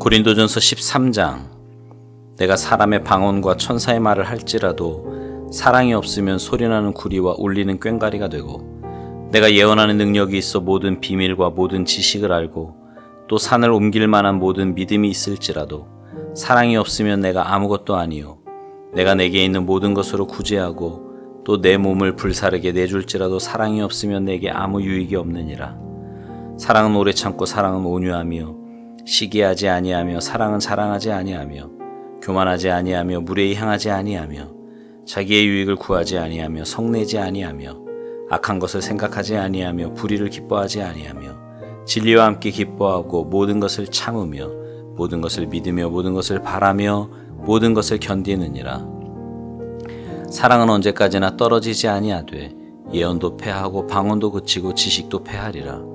고린도전서 13장. 내가 사람의 방언과 천사의 말을 할지라도 사랑이 없으면 소리나는 구리와 울리는 꽹과리가 되고, 내가 예언하는 능력이 있어 모든 비밀과 모든 지식을 알고 또 산을 옮길 만한 모든 믿음이 있을지라도 사랑이 없으면 내가 아무것도 아니요, 내가 내게 있는 모든 것으로 구제하고 또 내 몸을 불사르게 내줄지라도 사랑이 없으면 내게 아무 유익이 없느니라. 사랑은 오래 참고 사랑은 온유하며 시기하지 아니하며 사랑은 자랑하지 아니하며 교만하지 아니하며 무례히 행하지 아니하며 자기의 유익을 구하지 아니하며 성내지 아니하며 악한 것을 생각하지 아니하며 불의를 기뻐하지 아니하며 진리와 함께 기뻐하고 모든 것을 참으며 모든 것을 믿으며 모든 것을 바라며 모든 것을 견디느니라. 사랑은 언제까지나 떨어지지 아니하되 예언도 패하고 방언도 그치고 지식도 패하리라.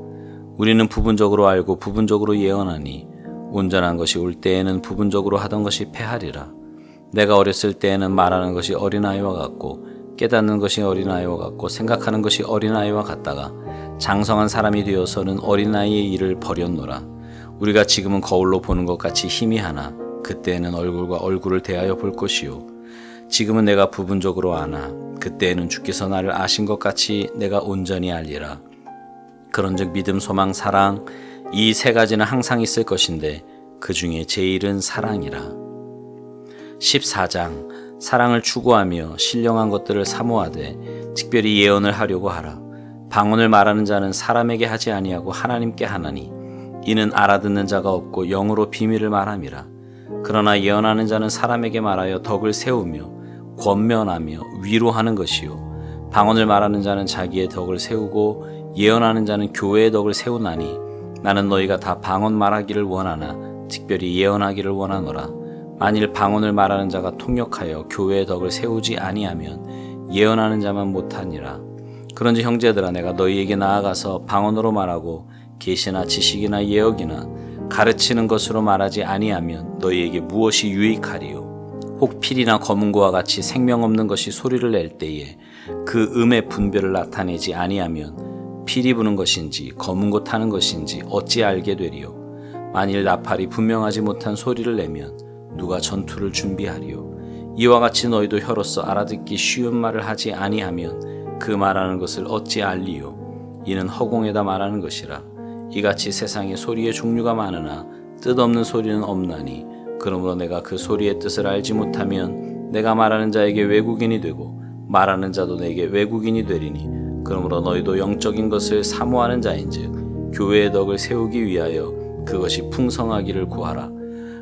우리는 부분적으로 알고 부분적으로 예언하니 온전한 것이 올 때에는 부분적으로 하던 것이 패하리라. 내가 어렸을 때에는 말하는 것이 어린아이와 같고 깨닫는 것이 어린아이와 같고 생각하는 것이 어린아이와 같다가 장성한 사람이 되어서는 어린아이의 일을 버렸노라. 우리가 지금은 거울로 보는 것 같이 희미하나 그때에는 얼굴과 얼굴을 대하여 볼 것이요, 지금은 내가 부분적으로 아나 그때에는 주께서 나를 아신 것 같이 내가 온전히 알리라. 그런즉 믿음, 소망, 사랑, 이 세 가지는 항상 있을 것인데 그 중에 제일은 사랑이라. 14장. 사랑을 추구하며 신령한 것들을 사모하되 특별히 예언을 하려고 하라. 방언을 말하는 자는 사람에게 하지 아니하고 하나님께 하나니 이는 알아듣는 자가 없고 영으로 비밀을 말함이라. 그러나 예언하는 자는 사람에게 말하여 덕을 세우며 권면하며 위로하는 것이요, 방언을 말하는 자는 자기의 덕을 세우고 예언하는 자는 교회의 덕을 세우나니 나는 너희가 다 방언 말하기를 원하나 특별히 예언하기를 원하노라. 만일 방언을 말하는 자가 통역하여 교회의 덕을 세우지 아니하면 예언하는 자만 못하니라. 그런지 형제들아, 내가 너희에게 나아가서 방언으로 말하고 계시나 지식이나 예언이나 가르치는 것으로 말하지 아니하면 너희에게 무엇이 유익하리요? 혹 필이나 검은고와 같이 생명 없는 것이 소리를 낼 때에 그 음의 분별을 나타내지 아니하면 필이 부는 것인지 검은고 타는 것인지 어찌 알게 되리요? 만일 나팔이 분명하지 못한 소리를 내면 누가 전투를 준비하리요? 이와 같이 너희도 혀로서 알아듣기 쉬운 말을 하지 아니하면 그 말하는 것을 어찌 알리요? 이는 허공에다 말하는 것이라. 이같이 세상에 소리의 종류가 많으나 뜻없는 소리는 없나니, 그러므로 내가 그 소리의 뜻을 알지 못하면 내가 말하는 자에게 외국인이 되고 말하는 자도 내게 외국인이 되리니, 그러므로 너희도 영적인 것을 사모하는 자인즉 교회의 덕을 세우기 위하여 그것이 풍성하기를 구하라.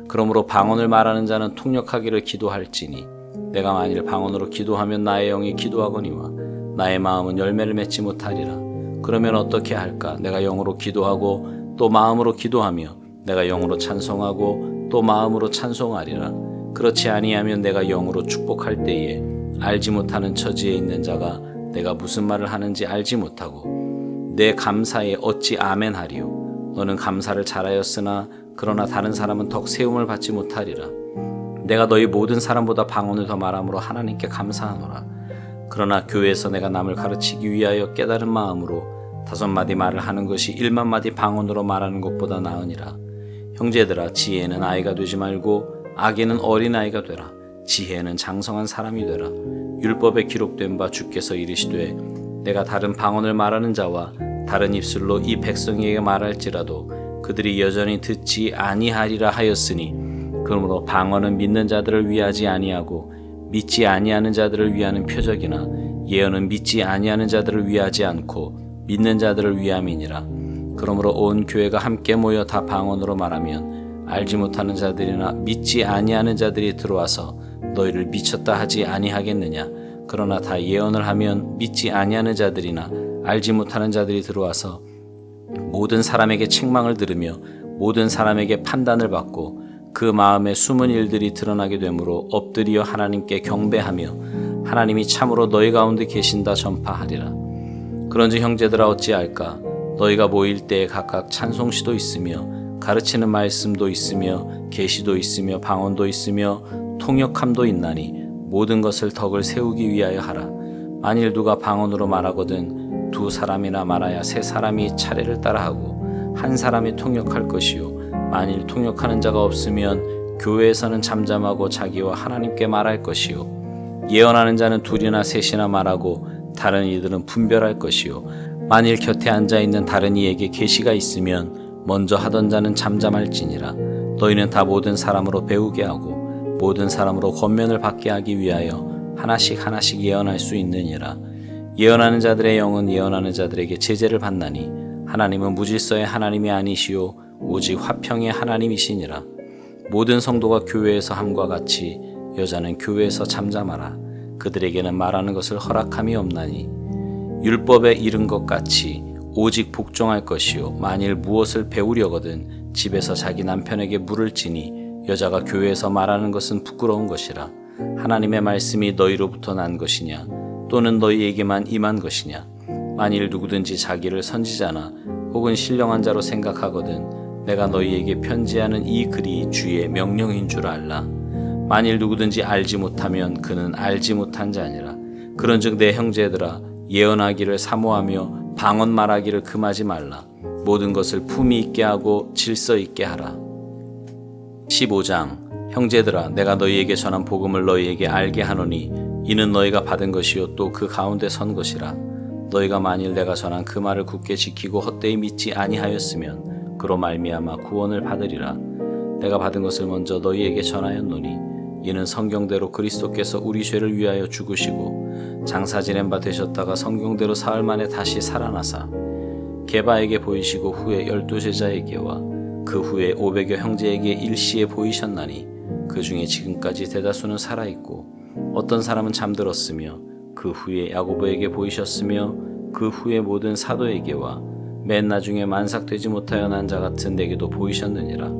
그러므로 방언을 말하는 자는 통역하기를 기도할지니 내가 만일 방언으로 기도하면 나의 영이 기도하거니와 나의 마음은 열매를 맺지 못하리라. 그러면 어떻게 할까? 내가 영으로 기도하고 또 마음으로 기도하며 내가 영으로 찬송하고 또 마음으로 찬송하리라. 그렇지 아니하면 내가 영으로 축복할 때에 알지 못하는 처지에 있는 자가 내가 무슨 말을 하는지 알지 못하고 내 감사에 어찌 아멘하리요? 너는 감사를 잘하였으나 그러나 다른 사람은 덕 세움을 받지 못하리라. 내가 너희 모든 사람보다 방언을 더 말함으로 하나님께 감사하노라. 그러나 교회에서 내가 남을 가르치기 위하여 깨달은 마음으로 5마디 말을 하는 것이 1만마디 방언으로 말하는 것보다 나으니라. 형제들아, 지혜는 아이가 되지 말고 악에는 어린아이가 되라. 지혜는 장성한 사람이 되라. 율법에 기록된 바 주께서 이르시되 내가 다른 방언을 말하는 자와 다른 입술로 이 백성에게 말할지라도 그들이 여전히 듣지 아니하리라 하였으니, 그러므로 방언은 믿는 자들을 위하지 아니하고 믿지 아니하는 자들을 위하는 표적이나 예언은 믿지 아니하는 자들을 위하지 않고 믿는 자들을 위함이니라. 그러므로 온 교회가 함께 모여 다 방언으로 말하면 알지 못하는 자들이나 믿지 아니하는 자들이 들어와서 너희를 미쳤다 하지 아니하겠느냐? 그러나 다 예언을 하면 믿지 아니하는 자들이나 알지 못하는 자들이 들어와서 모든 사람에게 책망을 들으며 모든 사람에게 판단을 받고 그 마음에 숨은 일들이 드러나게 되므로 엎드려 하나님께 경배하며 하나님이 참으로 너희 가운데 계신다 전파하리라. 그런즉 형제들아, 어찌할까? 너희가 모일 때에 각각 찬송시도 있으며 가르치는 말씀도 있으며 계시도 있으며 방언도 있으며 통역함도 있나니 모든 것을 덕을 세우기 위하여 하라. 만일 누가 방언으로 말하거든 2 사람이나 말하야 3 사람이 차례를 따라하고 1 사람이 통역할 것이요 만일 통역하는 자가 없으면 교회에서는 잠잠하고 자기와 하나님께 말할 것이요 예언하는 자는 둘이나 셋이나 말하고 다른 이들은 분별할 것이요 만일 곁에 앉아있는 다른 이에게 계시가 있으면 먼저 하던 자는 잠잠할지니라. 너희는 다 모든 사람으로 배우게 하고 모든 사람으로 권면을 받게 하기 위하여 하나씩 하나씩 예언할 수 있느니라. 예언하는 자들의 영은 예언하는 자들에게 제재를 받나니 하나님은 무질서의 하나님이 아니시요 오직 화평의 하나님이시니라. 모든 성도가 교회에서 함과 같이 여자는 교회에서 잠잠하라. 그들에게는 말하는 것을 허락함이 없나니 율법에 이른 것 같이 오직 복종할 것이요 만일 무엇을 배우려거든 집에서 자기 남편에게 물을지니 여자가 교회에서 말하는 것은 부끄러운 것이라. 하나님의 말씀이 너희로부터 난 것이냐 또는 너희에게만 임한 것이냐. 만일 누구든지 자기를 선지자나 혹은 신령한 자로 생각하거든 내가 너희에게 편지하는 이 글이 주의 명령인 줄 알라. 만일 누구든지 알지 못하면 그는 알지 못한 자니라. 그런즉 내 형제들아 예언하기를 사모하며 방언 말하기를 금하지 말라. 모든 것을 품위 있게 하고 질서 있게 하라. 15장 형제들아 내가 너희에게 전한 복음을 너희에게 알게 하노니 이는 너희가 받은 것이요 또 그 가운데 선 것이라. 너희가 만일 내가 전한 그 말을 굳게 지키고 헛되이 믿지 아니하였으면 그로 말미암아 구원을 받으리라. 내가 받은 것을 먼저 너희에게 전하였노니 이는 성경대로 그리스도께서 우리 죄를 위하여 죽으시고 장사 지낸 바 되셨다가 성경대로 사흘 만에 다시 살아나사 게바에게 보이시고 후에 12제자에게와 그 후에 500여 형제에게 일시에 보이셨나니 그 중에 지금까지 대다수는 살아있고 어떤 사람은 잠들었으며 그 후에 야고보에게 보이셨으며 그 후에 모든 사도에게와 맨 나중에 만삭되지 못하여 난 자 같은 내게도 보이셨느니라.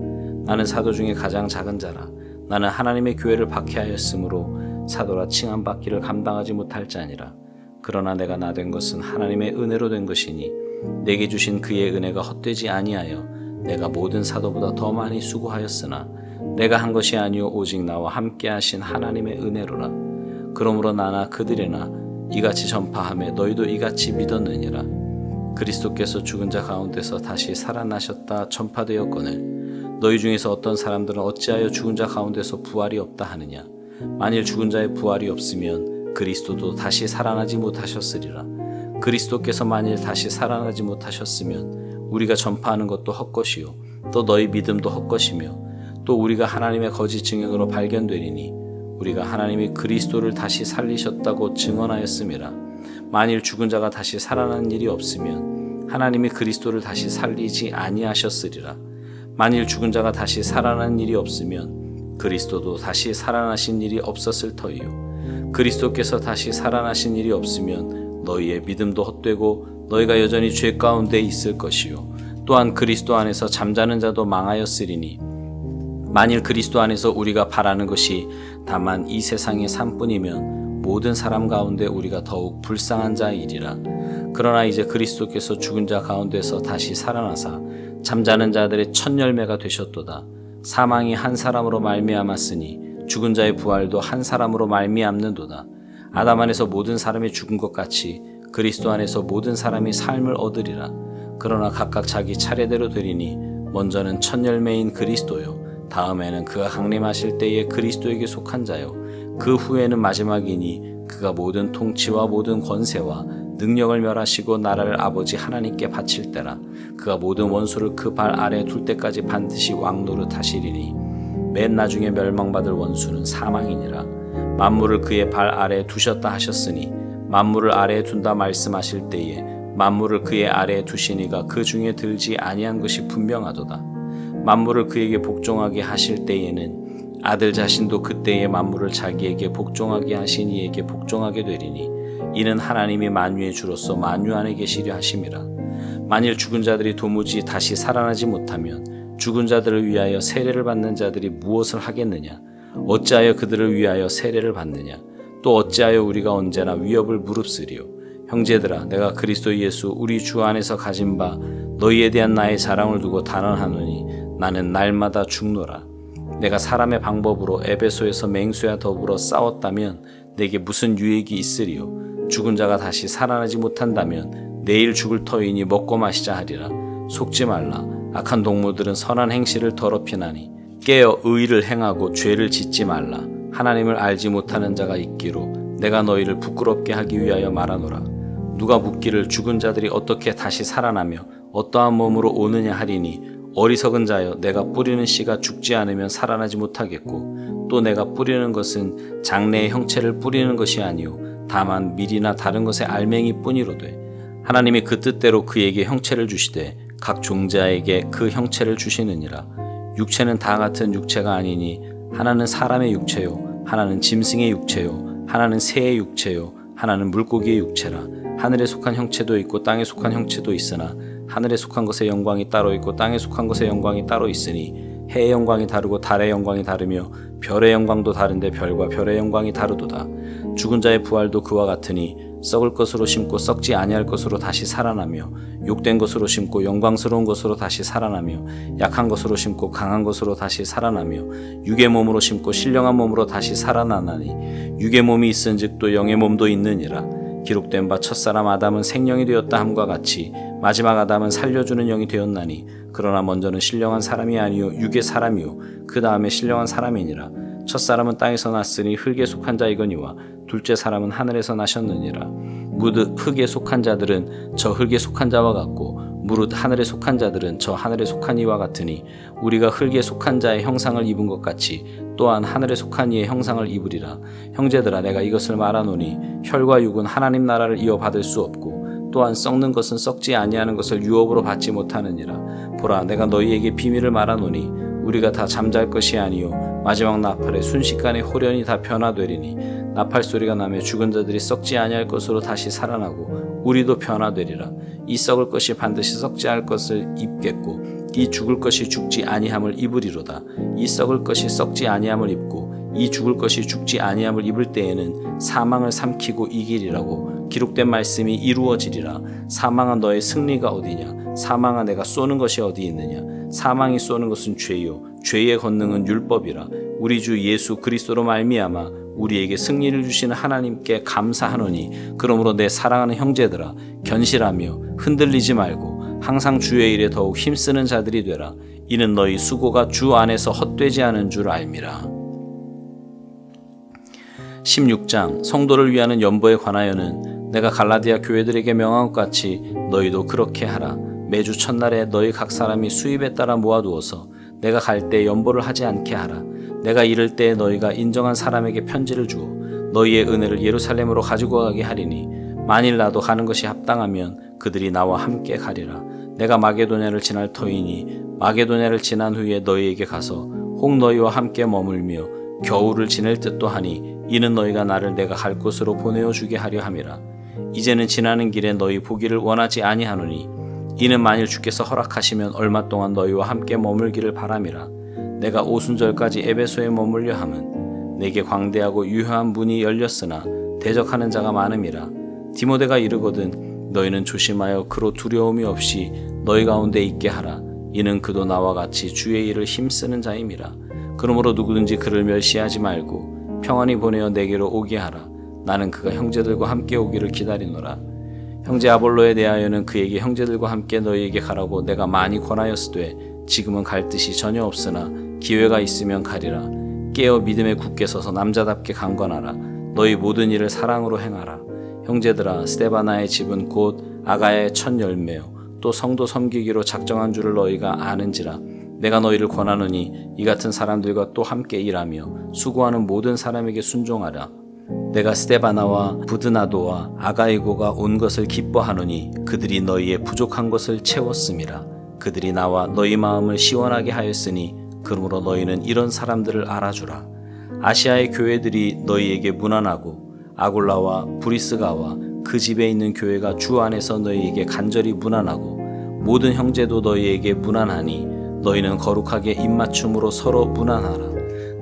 나는 사도 중에 가장 작은 자라. 나는 하나님의 교회를 박해하였으므로 사도라 칭함받기를 감당하지 못할 자니라. 그러나 내가 나 된 것은 하나님의 은혜로 된 것이니 내게 주신 그의 은혜가 헛되지 아니하여 내가 모든 사도보다 더 많이 수고하였으나 내가 한 것이 아니요 오직 나와 함께 하신 하나님의 은혜로라. 그러므로 나나 그들이나 이같이 전파하며 너희도 이같이 믿었느니라. 그리스도께서 죽은 자 가운데서 다시 살아나셨다 전파되었거늘 너희 중에서 어떤 사람들은 어찌하여 죽은 자 가운데서 부활이 없다 하느냐. 만일 죽은 자의 부활이 없으면 그리스도도 다시 살아나지 못하셨으리라. 그리스도께서 만일 다시 살아나지 못하셨으면 우리가 전파하는 것도 헛것이요 또 너희 믿음도 헛것이며 또 우리가 하나님의 거짓 증인으로 발견되리니 우리가 하나님이 그리스도를 다시 살리셨다고 증언하였음이라. 만일 죽은 자가 다시 살아난 일이 없으면 하나님이 그리스도를 다시 살리지 아니하셨으리라. 만일 죽은 자가 다시 살아난 일이 없으면 그리스도도 다시 살아나신 일이 없었을 터이요 그리스도께서 다시 살아나신 일이 없으면 너희의 믿음도 헛되고 너희가 여전히 죄 가운데 있을 것이요 또한 그리스도 안에서 잠자는 자도 망하였으리니 만일 그리스도 안에서 우리가 바라는 것이 다만 이 세상의 삶뿐이면 모든 사람 가운데 우리가 더욱 불쌍한 자이리라. 그러나 이제 그리스도께서 죽은 자 가운데서 다시 살아나사 잠자는 자들의 첫 열매가 되셨도다. 사망이 한 사람으로 말미암았으니 죽은 자의 부활도 한 사람으로 말미암는도다. 아담 안에서 모든 사람이 죽은 것 같이 그리스도 안에서 모든 사람이 삶을 얻으리라. 그러나 각각 자기 차례대로 되리니 먼저는 첫 열매인 그리스도요 다음에는 그가 강림하실 때에 그리스도에게 속한 자요 그 후에는 마지막이니 그가 모든 통치와 모든 권세와 능력을 멸하시고 나라를 아버지 하나님께 바칠 때라. 그가 모든 원수를 그 발 아래에 둘 때까지 반드시 왕노릇하시리니 맨 나중에 멸망받을 원수는 사망이니라. 만물을 그의 발 아래에 두셨다 하셨으니 만물을 아래에 둔다 말씀하실 때에 만물을 그의 아래에 두시니가 그 중에 들지 아니한 것이 분명하도다. 만물을 그에게 복종하게 하실 때에는 아들 자신도 그때의 만물을 자기에게 복종하게 하신 이에게 복종하게 되리니 이는 하나님이 만유의 주로서 만유 안에 계시려 하심이라. 만일 죽은 자들이 도무지 다시 살아나지 못하면 죽은 자들을 위하여 세례를 받는 자들이 무엇을 하겠느냐. 어찌하여 그들을 위하여 세례를 받느냐. 또 어찌하여 우리가 언제나 위협을 무릅쓰리요. 형제들아 내가 그리스도 예수 우리 주 안에서 가진 바 너희에 대한 나의 자랑을 두고 단언하노니 나는 날마다 죽노라. 내가 사람의 방법으로 에베소에서 맹수와 더불어 싸웠다면 내게 무슨 유익이 있으리요. 죽은 자가 다시 살아나지 못한다면 내일 죽을 터이니 먹고 마시자 하리라. 속지 말라. 악한 동물들은 선한 행실을 더럽히나니 깨어 의를 행하고 죄를 짓지 말라. 하나님을 알지 못하는 자가 있기로 내가 너희를 부끄럽게 하기 위하여 말하노라. 누가 묻기를 죽은 자들이 어떻게 다시 살아나며 어떠한 몸으로 오느냐 하리니 어리석은 자여, 내가 뿌리는 씨가 죽지 않으면 살아나지 못하겠고 또 내가 뿌리는 것은 장래의 형체를 뿌리는 것이 아니요 다만 밀이나 다른 것의 알맹이 뿐이로되 하나님이 그 뜻대로 그에게 형체를 주시되 각 종자에게 그 형체를 주시느니라. 육체는 다 같은 육체가 아니니 하나는 사람의 육체요 하나는 짐승의 육체요 하나는 새의 육체요 하나는 물고기의 육체라. 하늘에 속한 형체도 있고 땅에 속한 형체도 있으나 하늘에 속한 것의 영광이 따로 있고 땅에 속한 것의 영광이 따로 있으니 해의 영광이 다르고 달의 영광이 다르며 별의 영광도 다른데 별과 별의 영광이 다르도다. 죽은 자의 부활도 그와 같으니 썩을 것으로 심고 썩지 아니할 것으로 다시 살아나며 욕된 것으로 심고 영광스러운 것으로 다시 살아나며 약한 것으로 심고 강한 것으로 다시 살아나며 육의 몸으로 심고 신령한 몸으로 다시 살아나나니 육의 몸이 있은즉 또 영의 몸도 있느니라. 기록된 바 첫사람 아담은 생령이 되었다 함과 같이 마지막 아담은 살려주는 영이 되었나니 그러나 먼저는 신령한 사람이 아니요 육의 사람이요 그 다음에 신령한 사람이니라. 첫사람은 땅에서 났으니 흙에 속한 자이거니와 둘째 사람은 하늘에서 나셨느니라. 무릇 흙에 속한 자들은 저 흙에 속한 자와 같고 무릇 하늘에 속한 자들은 저 하늘에 속한 이와 같으니 우리가 흙에 속한 자의 형상을 입은 것 같이 또한 하늘에 속한 이의 형상을 입으리라. 형제들아, 내가 이것을 말하노니 혈과 육은 하나님 나라를 이어받을 수 없고 또한 썩는 것은 썩지 아니하는 것을 유업으로 받지 못하느니라. 보라, 내가 너희에게 비밀을 말하노니 우리가 다 잠잘 것이 아니요 마지막 나팔에 순식간에 호련히 다 변화되리니 나팔 소리가 나며 죽은 자들이 썩지 아니할 것으로 다시 살아나고 우리도 변화되리라. 이 썩을 것이 반드시 썩지 않을 것을 입겠고 이 죽을 것이 죽지 아니함을 입으리로다. 이 썩을 것이 썩지 아니함을 입고 이 죽을 것이 죽지 아니함을 입을 때에는 사망을 삼키고 이기리라고 기록된 말씀이 이루어지리라. 사망아, 너의 승리가 어디냐? 사망아, 내가 쏘는 것이 어디 있느냐? 사망이 쏘는 것은 죄요 죄의 권능은 율법이라. 우리 주 예수 그리스도로 말미암아 우리에게 승리를 주시는 하나님께 감사하노니 그러므로 내 사랑하는 형제들아, 견실하며 흔들리지 말고 항상 주의 일에 더욱 힘쓰는 자들이 되라. 이는 너희 수고가 주 안에서 헛되지 않은 줄 알미라. 16장 성도를 위하는 연보에 관하여는 내가 갈라디아 교회들에게 명한 것 같이 너희도 그렇게 하라. 매주 첫날에 너희 각 사람이 수입에 따라 모아두어서 내가 갈 때 연보를 하지 않게 하라. 내가 이를 때 너희가 인정한 사람에게 편지를 주어 너희의 은혜를 예루살렘으로 가지고 가게 하리니 만일 나도 가는 것이 합당하면 그들이 나와 함께 가리라. 내가 마게도냐를 지날 터이니 마게도냐를 지난 후에 너희에게 가서 혹 너희와 함께 머물며 겨울을 지낼 듯도 하니 이는 너희가 나를 내가 갈 곳으로 보내어 주게 하려 함이라. 이제는 지나는 길에 너희 보기를 원하지 아니하노니 이는 만일 주께서 허락하시면 얼마 동안 너희와 함께 머물기를 바람이라. 내가 오순절까지 에베소에 머물려 함은 내게 광대하고 유효한 문이 열렸으나 대적하는 자가 많음이라. 디모데가 이르거든 너희는 조심하여 그로 두려움이 없이 너희 가운데 있게 하라. 이는 그도 나와 같이 주의 일을 힘쓰는 자임이라. 그러므로 누구든지 그를 멸시하지 말고 평안히 보내어 내게로 오게 하라. 나는 그가 형제들과 함께 오기를 기다리노라. 형제 아볼로에 대하여는 그에게 형제들과 함께 너희에게 가라고 내가 많이 권하였으되 지금은 갈 뜻이 전혀 없으나 기회가 있으면 가리라. 깨어 믿음에 굳게 서서 남자답게 강건하라. 너희 모든 일을 사랑으로 행하라. 형제들아, 스데바나의 집은 곧 아가야의 첫 열매요 또 성도 섬기기로 작정한 줄을 너희가 아는지라. 내가 너희를 권하노니 이 같은 사람들과 또 함께 일하며 수고하는 모든 사람에게 순종하라. 내가 스데바나와 부드나도와 아가이고가 온 것을 기뻐하노니 그들이 너희의 부족한 것을 채웠음이라. 그들이 나와 너희 마음을 시원하게 하였으니 그러므로 너희는 이런 사람들을 알아주라. 아시아의 교회들이 너희에게 문안하고 아굴라와 브리스가와 그 집에 있는 교회가 주 안에서 너희에게 간절히 문안하고 모든 형제도 너희에게 문안하니 너희는 거룩하게 입맞춤으로 서로 문안하라.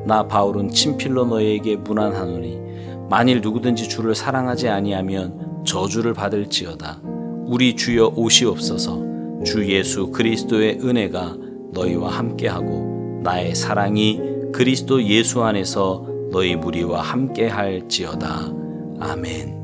나 바울은 친필로 너희에게 문안하노니 만일 누구든지 주를 사랑하지 아니하면 저주를 받을지어다. 우리 주여 오시옵소서. 주 예수 그리스도의 은혜가 너희와 함께하고 나의 사랑이 그리스도 예수 안에서 너희 무리와 함께할지어다. 아멘.